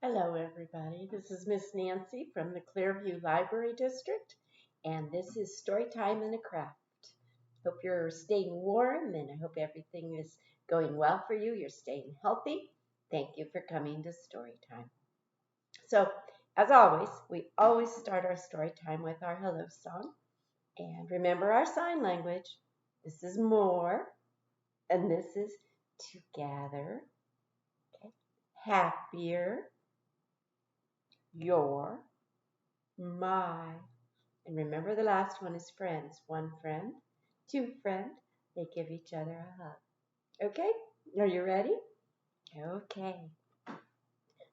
Hello, everybody. This is Miss Nancy from the Clearview Library District, and this is Storytime and a Craft. Hope you're staying warm, and I hope everything is going well for you. You're staying healthy. Thank you for coming to Storytime. So, as always, we always start our Storytime with our hello song. And remember our sign language. This is more, and this is together, okay? Happier, your, my. And remember the last one is friends. One friend, two friend. They give each other a hug. Okay? Are you ready? Okay.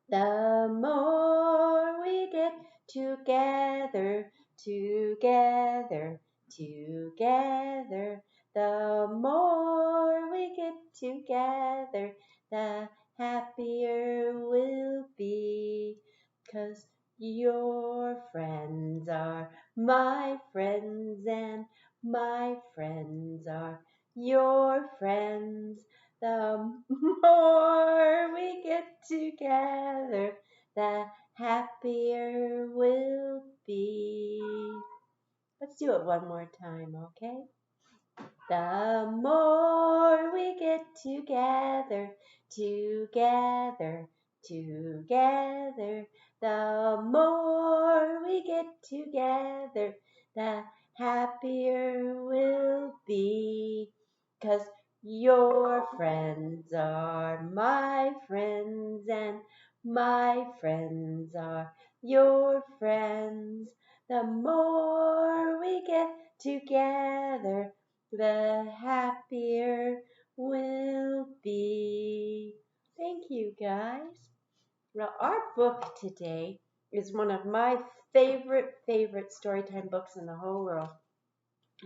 The more we get together, together, together, the more we get together, the happier we'll be. 'Cause your friends are my friends and my friends are your friends. The more we get together, the happier we'll be. Let's do it one more time, okay? The more we get together, together, together, the more we get together, the happier we'll be. 'Cause your friends are my friends and my friends are your friends. The more we get together, the happier we'll be. Thank you, guys. Well, our book today is one of my favorite Storytime books in the whole world.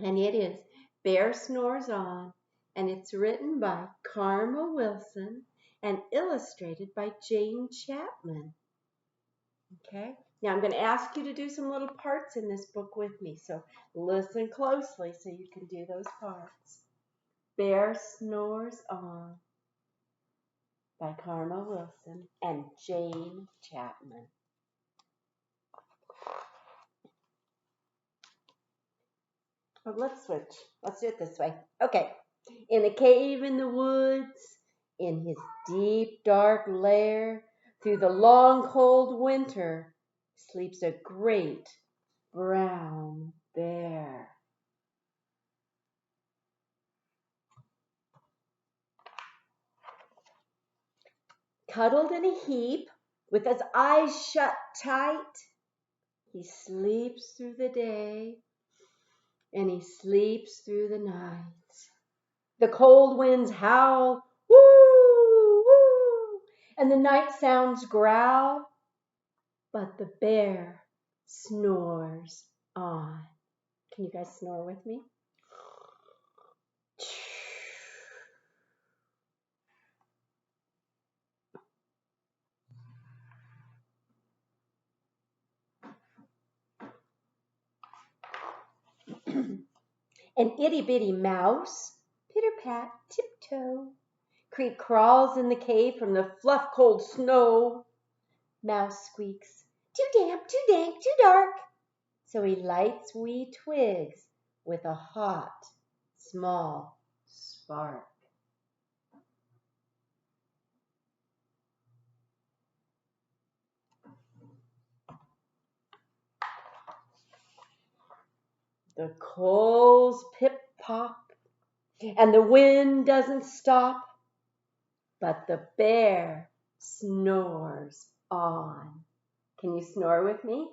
And it is Bear Snores On. And it's written by Karma Wilson and illustrated by Jane Chapman. Okay? Now I'm going to ask you to do some little parts in this book with me. So listen closely so you can do those parts. Bear Snores On by Karma Wilson and Jane Chapman. Oh, let's switch. Let's do it this way. Okay. In a cave in the woods, in his deep dark lair, through the long cold winter, sleeps a great brown bear. Cuddled in a heap, with his eyes shut tight, he sleeps through the day and he sleeps through the night. The cold winds howl, woo, woo, and the night sounds growl, but the bear snores on. Can you guys snore with me? An itty-bitty mouse, pitter-pat, tiptoe, creep crawls in the cave from the fluff cold snow. Mouse squeaks, too damp, too dank, too dark. So he lights wee twigs with a hot, small spark. The coals pip-pop, and the wind doesn't stop, but the bear snores on. Can you snore with me?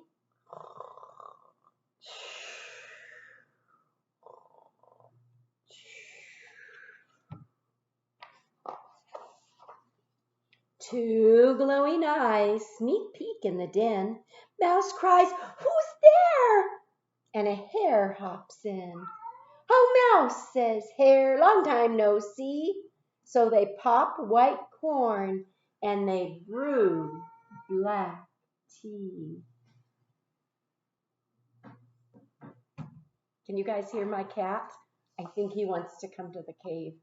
Two glowing eyes sneak peek in the den. Mouse cries, "Who's there?" And a hare hops in. "Oh, Mouse," says Hare, "long time no see." So they pop white corn and they brew black tea. Can you guys hear my cat? I think he wants to come to the cave.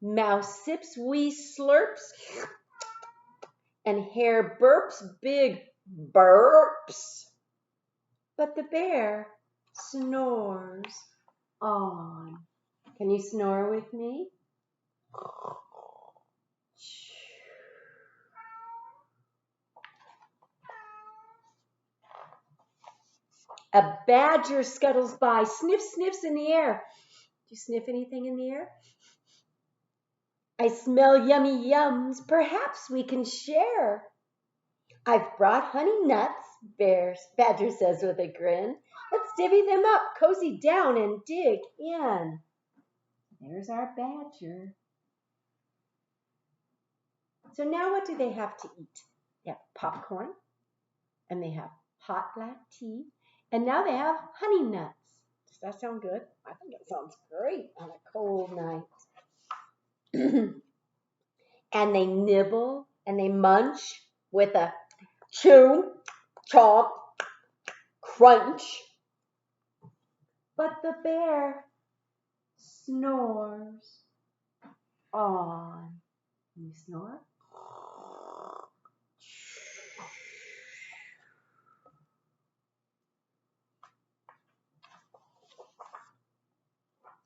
Mouse sips wee slurps and Hare burps big burps. But the bear snores on. Can you snore with me? A badger scuttles by, sniffs in the air. Do you sniff anything in the air? I smell yummy yums. Perhaps we can share. I've brought honey nuts, Badger says with a grin. Let's divvy them up, cozy down, and dig in. There's our badger. So now what do they have to eat? They have popcorn, and they have hot black tea, and now they have honey nuts. Does that sound good? I think it sounds great on a cold night. And they nibble and they munch with a chew, chomp, crunch. But the bear snores on. Can you snore?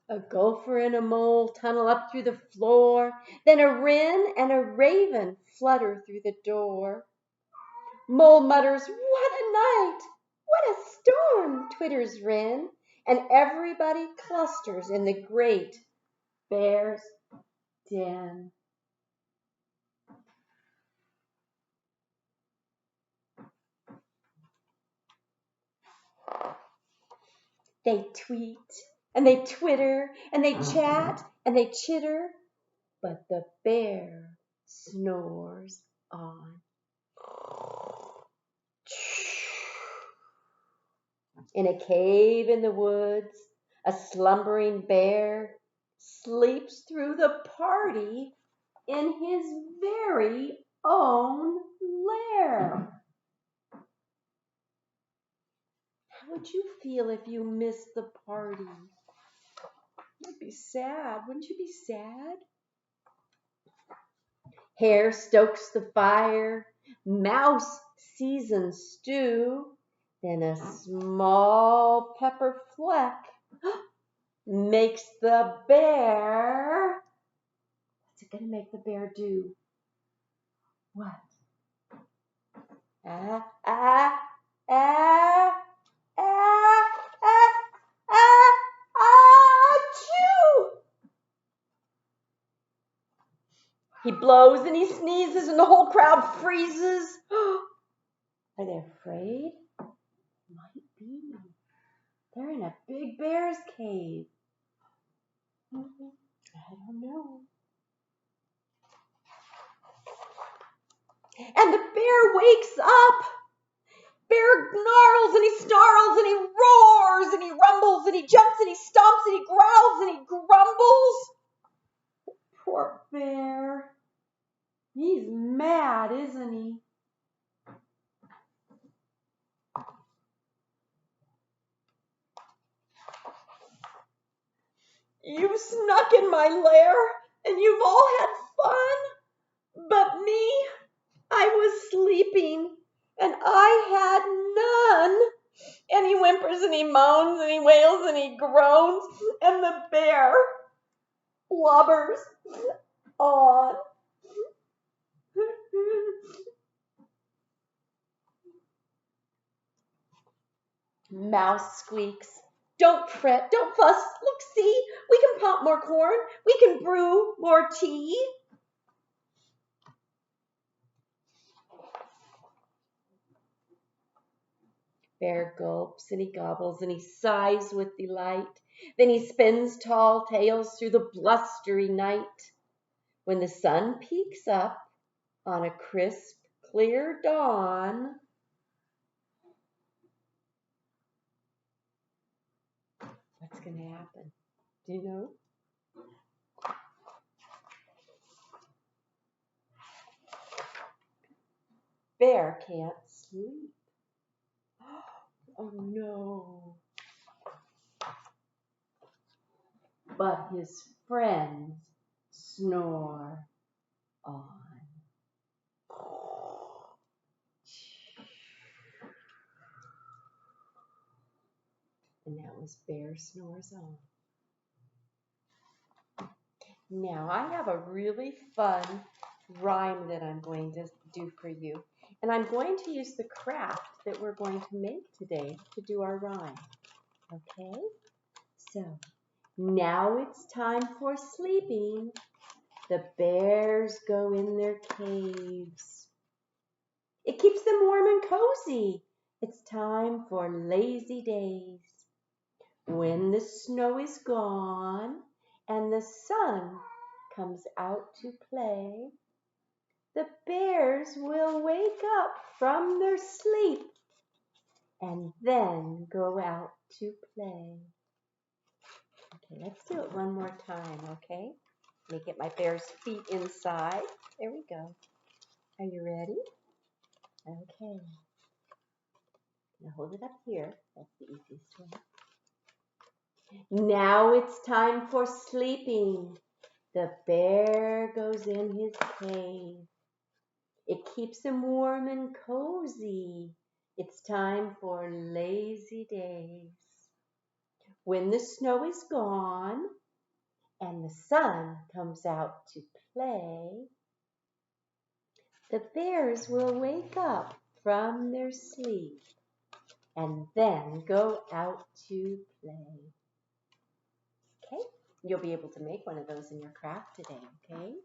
A gopher and a mole tunnel up through the floor. Then a wren and a raven flutter through the door. Mole mutters, "What a night! What a storm!" twitters wren. And everybody clusters in the great bear's den. They tweet and they twitter and they chat and they chitter, but the bear snores on. In a cave in the woods, a slumbering bear sleeps through the party in his very own lair. How would you feel if you missed the party? You'd be sad. Wouldn't you be sad? Hare stokes the fire, mouse seasons stew, then a small pepper fleck makes the bear. What's it gonna make the bear do? What? Ah, ah, ah, ah, ah, ah, ah, achoo! He blows and he sneezes and the whole crowd freezes. Are they afraid? Might be. They're in a big bear's cave. I don't know. And the bear wakes up. Bear gnarls and he snarls and he roars and he rumbles and he jumps and he stomps and he growls and he grumbles. Poor bear. He's mad, isn't he? You've snuck in my lair and you've all had fun, but me, I was sleeping and I had none. And he whimpers and he moans and he wails and he groans, and the bear blubbers on. Mouse squeaks, "Don't fret, don't fuss. Look, see, we can pop more corn. We can brew more tea." Bear gulps and he gobbles and he sighs with delight. Then he spins tall tales through the blustery night. When the sun peeks up on a crisp, clear dawn, what's going to happen? Do you know? Bear can't sleep. Oh no. But his friends snore on. And that was Bear Snores On. Now I have a really fun rhyme that I'm going to do for you. And I'm going to use the craft that we're going to make today to do our rhyme. Okay? So, now it's time for sleeping. The bears go in their caves. It keeps them warm and cozy. It's time for lazy days. When the snow is gone and the sun comes out to play, the bears will wake up from their sleep and then go out to play. Okay, let's do it one more time, okay? Let me get my bear's feet inside. There we go. Are you ready? Okay. Now hold it up here. That's the easiest way. Now it's time for sleeping. The bear goes in his cave. It keeps him warm and cozy. It's time for lazy days. When the snow is gone and the sun comes out to play, the bears will wake up from their sleep and then go out to play. Okay? You'll be able to make one of those in your craft today, okay?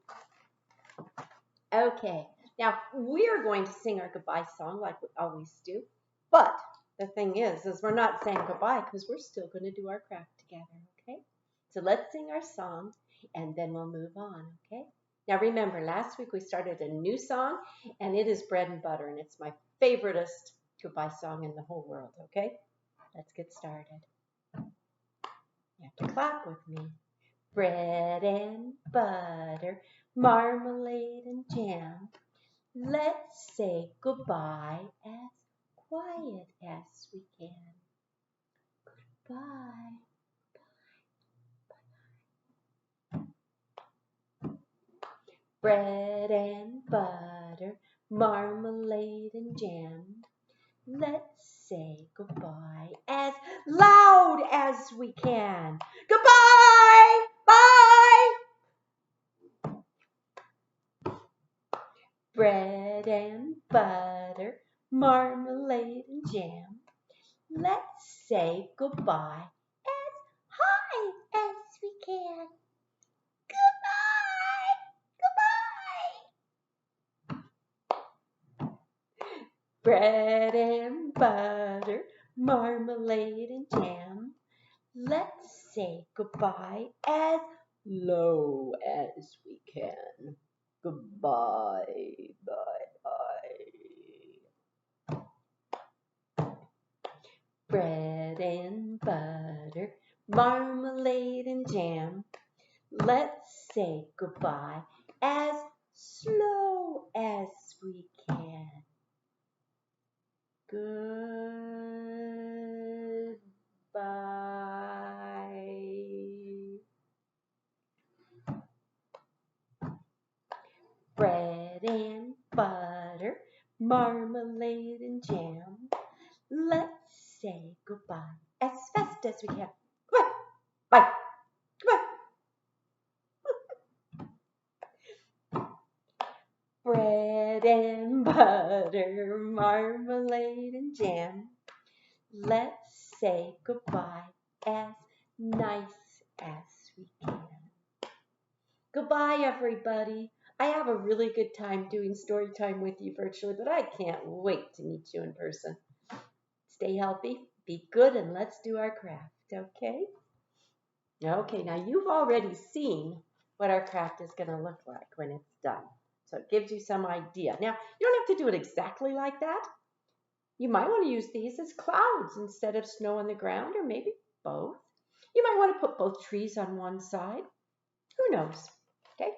Okay. Now, we're going to sing our goodbye song like we always do. But the thing is we're not saying goodbye because we're still going to do our craft together, okay? So let's sing our song and then we'll move on, okay? Now remember, last week we started a new song and it is Bread and Butter and it's my favoriteest goodbye song in the whole world, okay? Let's get started. You have to clap with me. Bread and butter, marmalade and jam. Let's say goodbye as quiet as we can. Goodbye. Bread and butter, marmalade and jam. Let's say goodbye as loud as we can. Goodbye! Bye! Bread and butter, marmalade and jam. Let's say goodbye as high as we can. Goodbye! Goodbye! Bread and butter, marmalade and jam. Let's say goodbye as low as we can. Goodbye, bye. Bread and butter, marmalade and jam. Let's say goodbye as slow as we can. Goodbye. Bread and butter, marmalade and jam. Let's say goodbye as fast as we can. Goodbye. Bye. Goodbye. Bread and butter, marmalade and jam. Let's say goodbye as nice as we can. Goodbye, everybody. I have a really good time doing story time with you virtually, but I can't wait to meet you in person. Stay healthy, be good, and let's do our craft, okay? Okay, now you've already seen what our craft is going to look like when it's done. So it gives you some idea. Now, you don't have to do it exactly like that. You might want to use these as clouds instead of snow on the ground, or maybe both. You might want to put both trees on one side. Who knows? Okay?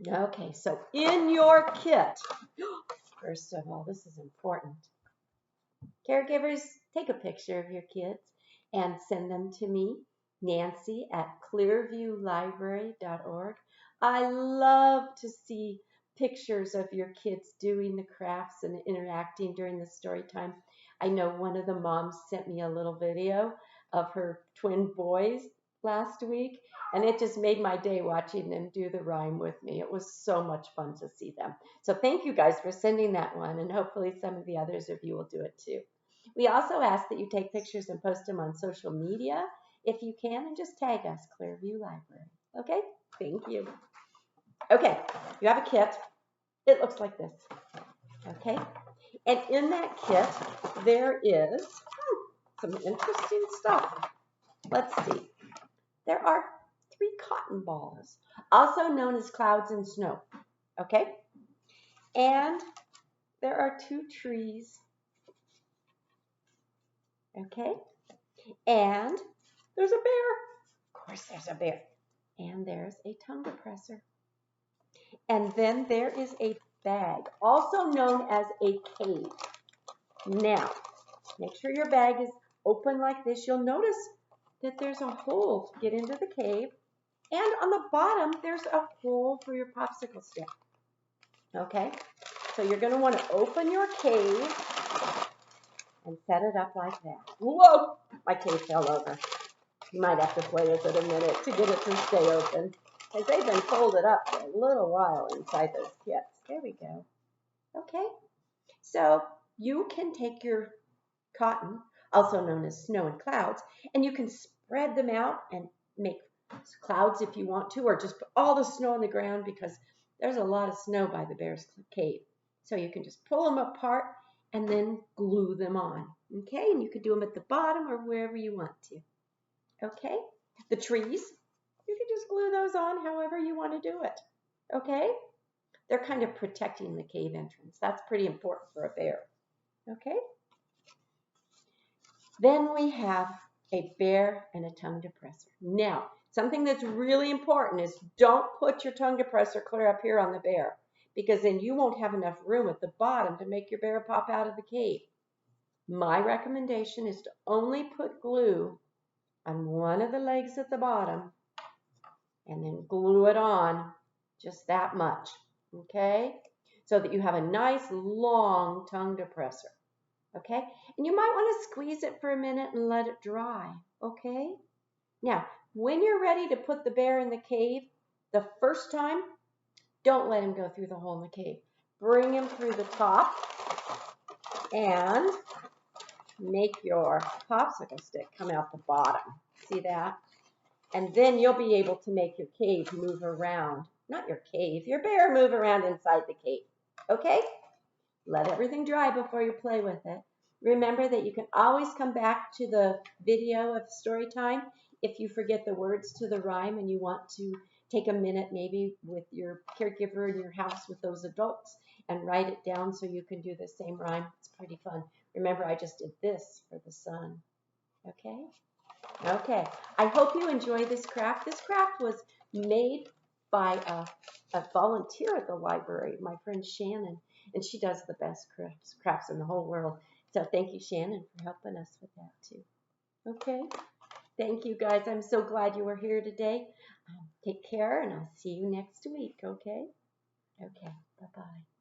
Okay, so in your kit, first of all, this is important. Caregivers, take a picture of your kids and send them to me, Nancy at clearviewlibrary.org. I love to see pictures of your kids doing the crafts and interacting during the story time. I know one of the moms sent me a little video of her twin boys last week, and it just made my day watching them do the rhyme with me. It was so much fun to see them. So thank you guys for sending that one, and hopefully some of the others of you will do it too. We also ask that you take pictures and post them on social media if you can, and just tag us, Clearview Library. Okay? Thank you. Okay, you have a kit. It looks like this. Okay? And in that kit, there is some interesting stuff. Let's see. There are 3 cotton balls, also known as clouds and snow. Okay? And there are 2 trees. Okay? And there's a bear. Of course, there's a bear. And there's a tongue depressor. And then there is a bag, also known as a cave. Now, make sure your bag is open like this. You'll notice that there's a hole to get into the cave. And on the bottom, there's a hole for your popsicle stick. Okay? So you're going to want to open your cave and set it up like that. Whoa! My cave fell over. You might have to play with it a minute to get it to stay open, because they've been folded up for a little while inside those kits. There we go. Okay, so you can take your cotton, also known as snow and clouds, and you can spread them out and make clouds if you want to, or just put all the snow on the ground, because there's a lot of snow by the bear's cave. So you can just pull them apart and then glue them on. Okay, and you can do them at the bottom or wherever you want to. Okay, the trees, you can just glue those on however you want to do it. Okay, they're kind of protecting the cave entrance. That's pretty important for a bear. Okay, then we have a bear and a tongue depressor. Now, something that's really important is don't put your tongue depressor clear up here on the bear, because then you won't have enough room at the bottom to make your bear pop out of the cave. My recommendation is to only put glue on one of the legs at the bottom and then glue it on just that much, okay? So that you have a nice long tongue depressor, okay? And you might want to squeeze it for a minute and let it dry, okay? Now, when you're ready to put the bear in the cave, the first time, don't let him go through the hole in the cave. Bring him through the top and make your popsicle stick come out the bottom. See that? And then you'll be able to make your cave move around. Not your cave, your bear move around inside the cave. Okay? Let everything dry before you play with it. Remember that you can always come back to the video of story time if you forget the words to the rhyme and you want to take a minute maybe with your caregiver in your house with those adults and write it down so you can do the same rhyme. It's pretty fun. Remember, I just did this for the sun. Okay? Okay. I hope you enjoy this craft. This craft was made by a volunteer at the library, my friend Shannon, and she does the best crafts in the whole world. So thank you, Shannon, for helping us with that too. Okay? Thank you, guys. I'm so glad you were here today. Take care, and I'll see you next week, okay? Okay. Bye-bye.